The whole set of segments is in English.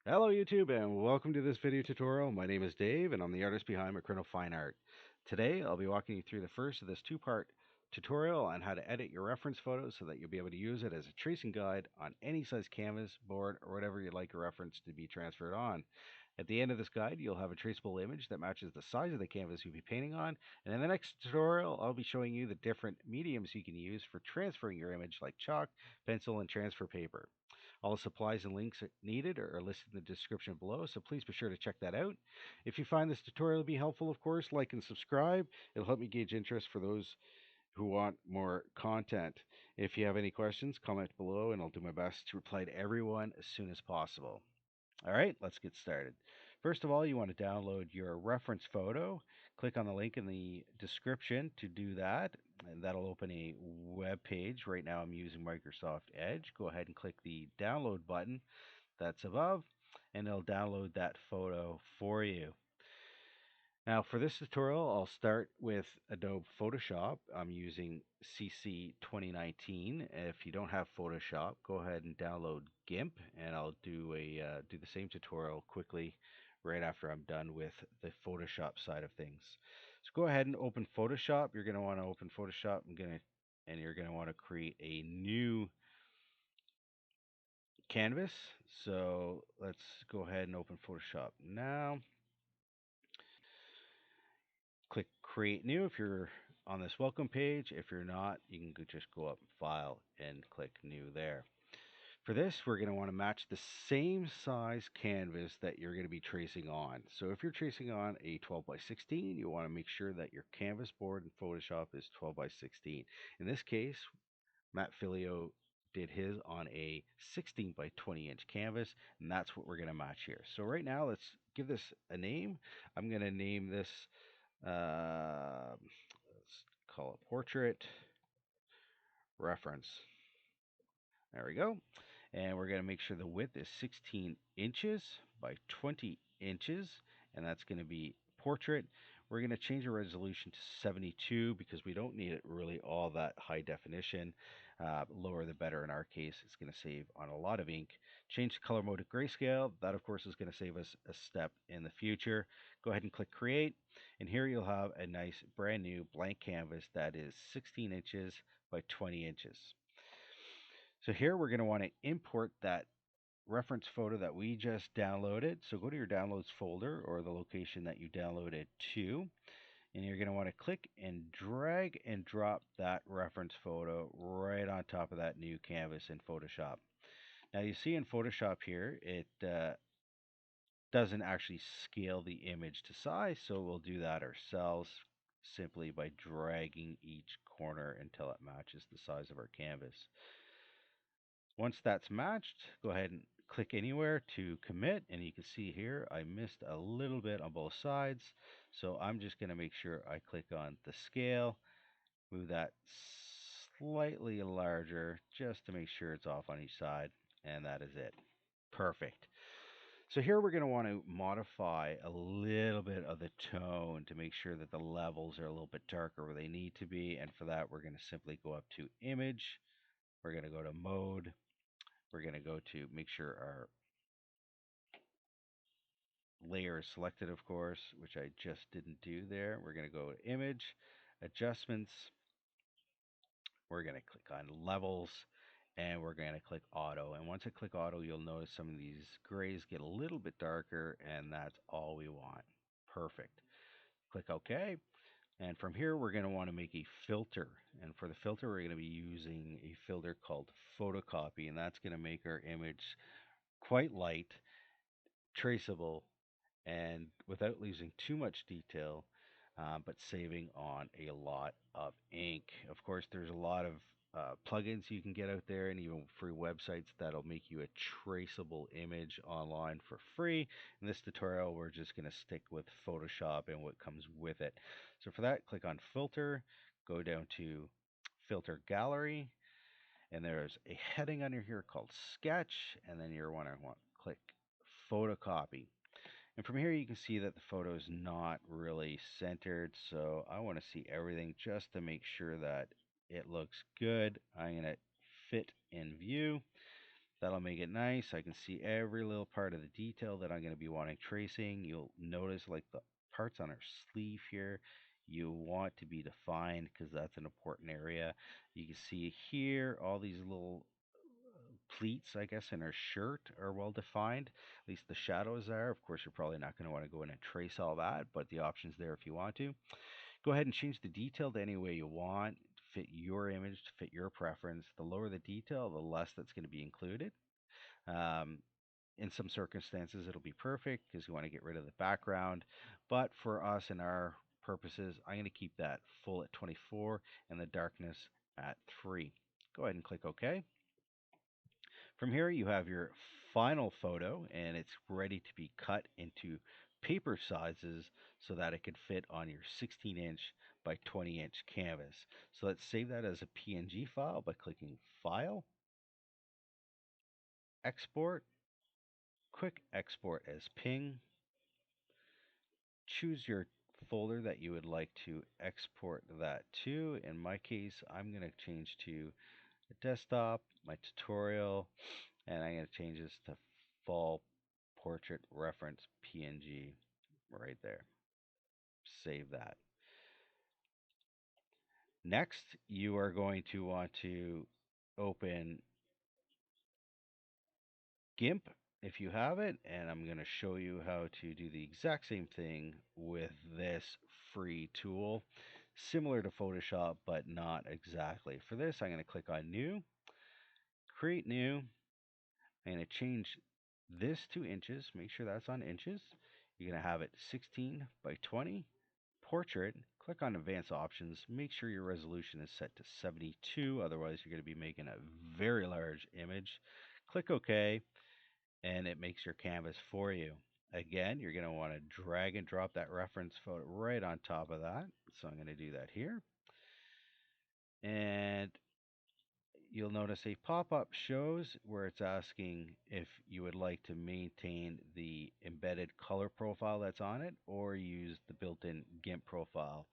Hello YouTube and welcome to this video tutorial. My name is Dave and I'm the artist behind Macrino Fine Art. Today I'll be walking you through the first of this two-part tutorial on how to edit your reference photos so that you'll be able to use it as a tracing guide on any size canvas, board, or whatever you'd like your reference to be transferred on. At the end of this guide, you'll have a traceable image that matches the size of the canvas you'll be painting on. And in the next tutorial, I'll be showing you the different mediums you can use for transferring your image like chalk, pencil, and transfer paper. All the supplies and links needed are listed in the description below, so please be sure to check that out. If you find this tutorial to be helpful, of course, like and subscribe. It'll help me gauge interest for those who want more content. If you have any questions, comment below and I'll do my best to reply to everyone as soon as possible. All right, let's get started. First of all, you want to download your reference photo. Click on the link in the description to do that, and that'll open a web page. Right now, I'm using Microsoft Edge. Go ahead and click the download button that's above, and it'll download that photo for you. Now for this tutorial, I'll start with Adobe Photoshop. I'm using CC 2019. If you don't have Photoshop, go ahead and download GIMP, and I'll do the same tutorial quickly right after I'm done with the Photoshop side of things. So go ahead and open Photoshop. You're going to want to open Photoshop. And you're going to want to create a new canvas. So let's go ahead and open Photoshop now. Click create new if you're on this welcome page. If you're not, you can just go up file and click new there. For this, we're going to want to match the same size canvas that you're going to be tracing on. So if you're tracing on a 12 by 16, you want to make sure that your canvas board in Photoshop is 12 by 16. In this case, Matt Philleo did his on a 16 by 20 inch canvas, and that's what we're going to match here. So right now, let's give this a name. I'm going to name this let's call it portrait reference. There we go. And we're going to make sure the width is 16 inches by 20 inches, and that's going to be portrait. We're going to change the resolution to 72 because we don't need it really all that high definition. Lower the better in our case. It's going to save on a lot of ink. Change the color mode to grayscale. That, of course, is going to save us a step in the future. Go ahead and click create. And here you'll have a nice brand new blank canvas that is 16 inches by 20 inches. So here we're going to want to import that reference photo that we just downloaded. So go to your downloads folder or the location that you downloaded to, and you're going to want to click and drag and drop that reference photo right on top of that new canvas in Photoshop. Now you see in Photoshop here, it doesn't actually scale the image to size, so we'll do that ourselves simply by dragging each corner until it matches the size of our canvas. Once that's matched, go ahead and click anywhere to commit, and you can see here I missed a little bit on both sides, so I'm just going to make sure I click on the scale, move that slightly larger just to make sure it's off on each side, and that is it. Perfect. So here we're going to want to modify a little bit of the tone to make sure that the levels are a little bit darker where they need to be, and for that we're going to simply go up to image, we're going to go to mode, we're going to go to make sure our layer is selected, of course, which I just didn't do there. We're going to go to image, adjustments, we're going to click on levels, and we're going to click auto. And once I click auto, you'll notice some of these grays get a little bit darker, and that's all we want. Perfect. Click OK. And from here, we're going to want to make a filter. And for the filter, we're going to be using a filter called photocopy, and that's going to make our image quite light, traceable, and without losing too much detail, but saving on a lot of ink. Of course, there's a lot of plugins you can get out there and even free websites that'll make you a traceable image online for free. In this tutorial, we're just going to stick with Photoshop and what comes with it. So for that, click on Filter, go down to Filter Gallery, and there's a heading under here called Sketch, and then you're want to click Photocopy. And from here, you can see that the photo is not really centered. So I want to see everything just to make sure that it looks good. I'm going to fit in view. That'll make it nice. I can see every little part of the detail that I'm going to be wanting tracing. You'll notice like the parts on her sleeve here, you want to be defined because that's an important area. You can see here all these little pleats, I guess, in her shirt are well defined. At least the shadows are. Of course, you're probably not going to want to go in and trace all that, but the option's there if you want to. Go ahead and change the detail to any way you want, to fit your image, to fit your preference. The lower the detail, the less that's going to be included. Um, in some circumstances, it'll be perfect because you want to get rid of the background. But for us and our purposes, I'm going to keep that full at 24 and the darkness at 3. Go ahead and click OK. From here, you have your final photo, and it's ready to be cut into paper sizes so that it could fit on your 16-inch by 20-inch canvas. So let's save that as a PNG file by clicking File, Export, Quick Export as Ping. Choose your folder that you would like to export that to. In my case, I'm going to change to the desktop, my tutorial, and I'm going to change this to fall portrait reference PNG right there. Save that. Next, you are going to want to open GIMP if you have it, and I'm going to show you how to do the exact same thing with this free tool, similar to Photoshop, but not exactly. For this, I'm going to click on New, Create New. I'm going to change this to inches. Make sure that's on inches. You're going to have it 16 by 20. Portrait. Click on Advanced Options. Make sure your resolution is set to 72. Otherwise, you're going to be making a very large image. Click OK, and it makes your canvas for you. Again, you're going to want to drag and drop that reference photo right on top of that. So I'm going to do that here. And you'll notice a pop-up shows where it's asking if you would like to maintain the embedded color profile that's on it or use the built-in GIMP profile.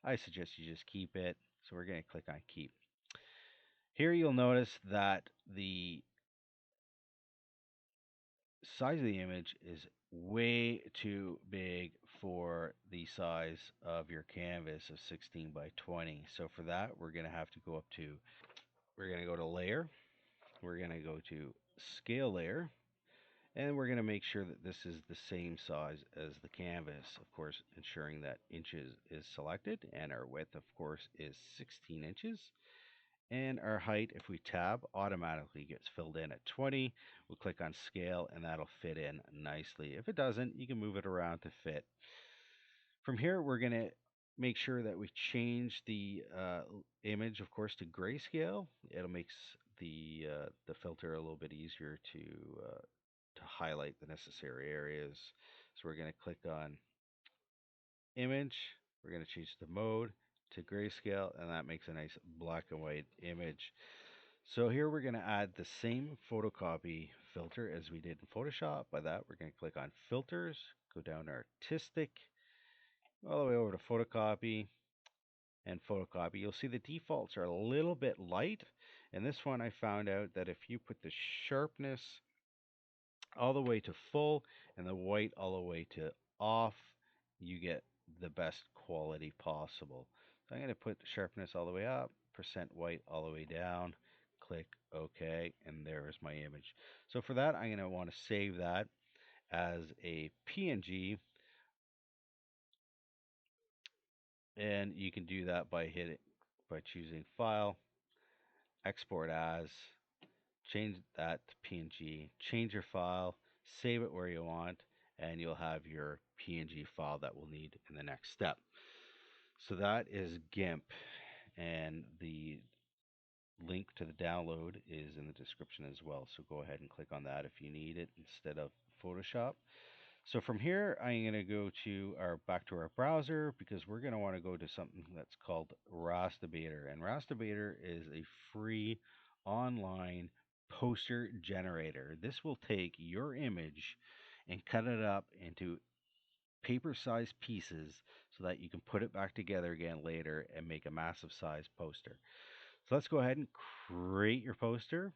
I suggest you just keep it, so we're going to click on keep. Here you'll notice that the size of the image is way too big for the size of your canvas of 16 by 20. So for that, we're going to have to go up to, we're going to go to layer, we're going to go to scale layer, and we're going to make sure that this is the same size as the canvas, of course, ensuring that inches is selected, and our width, of course, is 16 inches. And our height, if we tab, automatically gets filled in at 20. We'll click on scale, and that'll fit in nicely. If it doesn't, you can move it around to fit. From here, we're going to make sure that we change the image, of course, to grayscale. It'll make the filter a little bit easier to highlight the necessary areas. So we're going to click on image. We're going to change the mode to grayscale, and that makes a nice black and white image. So here we're going to add the same photocopy filter as we did in Photoshop. By that, we're going to click on filters, go down to artistic, all the way over to photocopy and photocopy. You'll see the defaults are a little bit light. And this one I found out that if you put the sharpness all the way to full and the white all the way to off, you get the best quality possible. So I'm going to put the sharpness all the way up, percent white all the way down, click OK, and there is my image. So for that, I'm going to want to save that as a PNG, and you can do that by choosing File, Export As, change that to PNG, change your file, save it where you want, and you'll have your PNG file that we'll need in the next step. So that is GIMP, and the link to the download is in the description as well. So go ahead and click on that if you need it instead of Photoshop. So from here, I'm going to go to back to our browser because we're going to want to go to something that's called Rastabator. And Rastabator is a free online poster generator. This will take your image and cut it up into paper-sized pieces so that you can put it back together again later and make a massive size poster. So let's go ahead and create your poster.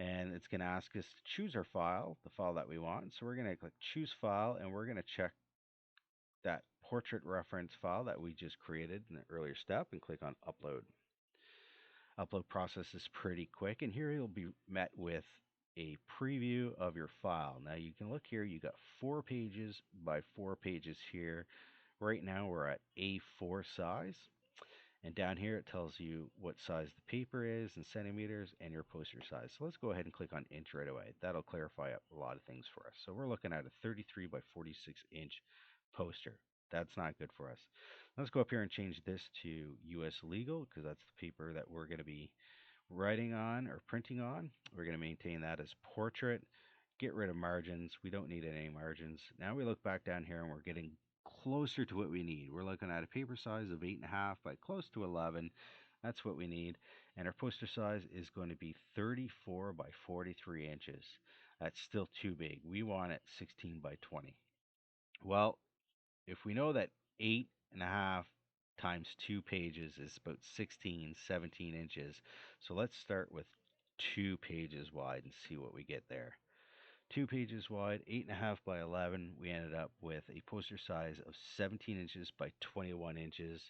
And it's going to ask us to choose our file, the file that we want. So we're going to click choose file, and we're going to check that portrait reference file that we just created in the earlier step and click on upload. Upload process is pretty quick, and here you'll be met with a preview of your file. Now you can look here, you got 4 pages by 4 pages here. Right now we're at A4 size. And down here it tells you what size the paper is in centimeters and your poster size. So let's go ahead and click on inch right away. That'll clarify a lot of things for us. So we're looking at a 33 by 46 inch poster. That's not good for us. Let's go up here and change this to US legal because that's the paper that we're going to be writing on or printing on. We're going to maintain that as portrait. Get rid of margins. We don't need any margins. Now we look back down here and we're getting closer to what we need. We're looking at a paper size of 8.5 by close to 11. That's what we need. And our poster size is going to be 34 by 43 inches. That's still too big. We want it 16 by 20. Well, if we know that 8.5 times 2 pages is about 16, 17 inches. So let's start with 2 pages wide and see what we get there. 2 pages wide, 8.5 by 11. We ended up with a poster size of 17 inches by 21 inches.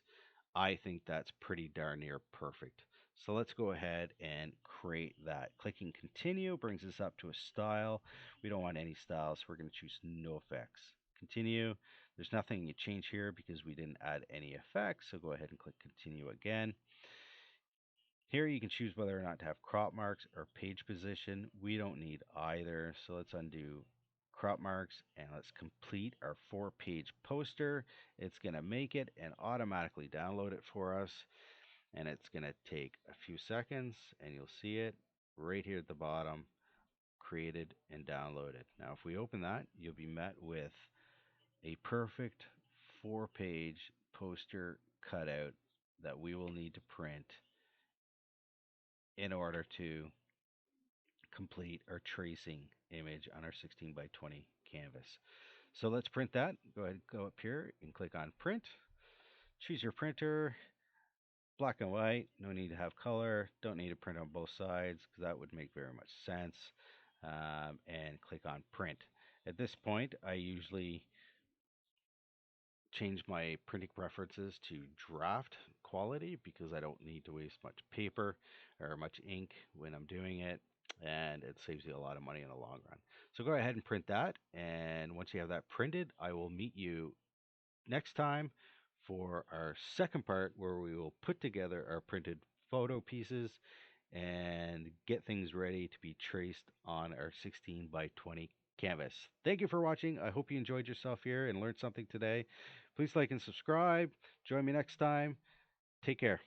I think that's pretty darn near perfect. So let's go ahead and create that. Clicking continue brings us up to a style. We don't want any styles, so we're going to choose no effects. Continue. There's nothing you change here because we didn't add any effects, so go ahead and click continue again. Here you can choose whether or not to have crop marks or page position. We don't need either, so let's undo crop marks and let's complete our 4-page poster. It's going to make it and automatically download it for us, and it's going to take a few seconds, and you'll see it right here at the bottom, created and downloaded. Now if we open that, you'll be met with a perfect 4-page poster cutout that we will need to print in order to complete our tracing image on our 16 by 20 canvas. So let's print that. Go ahead, go up here and click on print. Choose your printer, black and white, no need to have color, don't need to print on both sides because that would make very much sense. And click on print. At this point, I usually change my printing preferences to draft quality because I don't need to waste much paper or much ink when I'm doing it, and it saves you a lot of money in the long run. So go ahead and print that, and once you have that printed, I will meet you next time for our second part where we will put together our printed photo pieces and get things ready to be traced on our 16 by 20 canvas. Thank you for watching. I hope you enjoyed yourself here and learned something today. Please like and subscribe. Join me next time. Take care.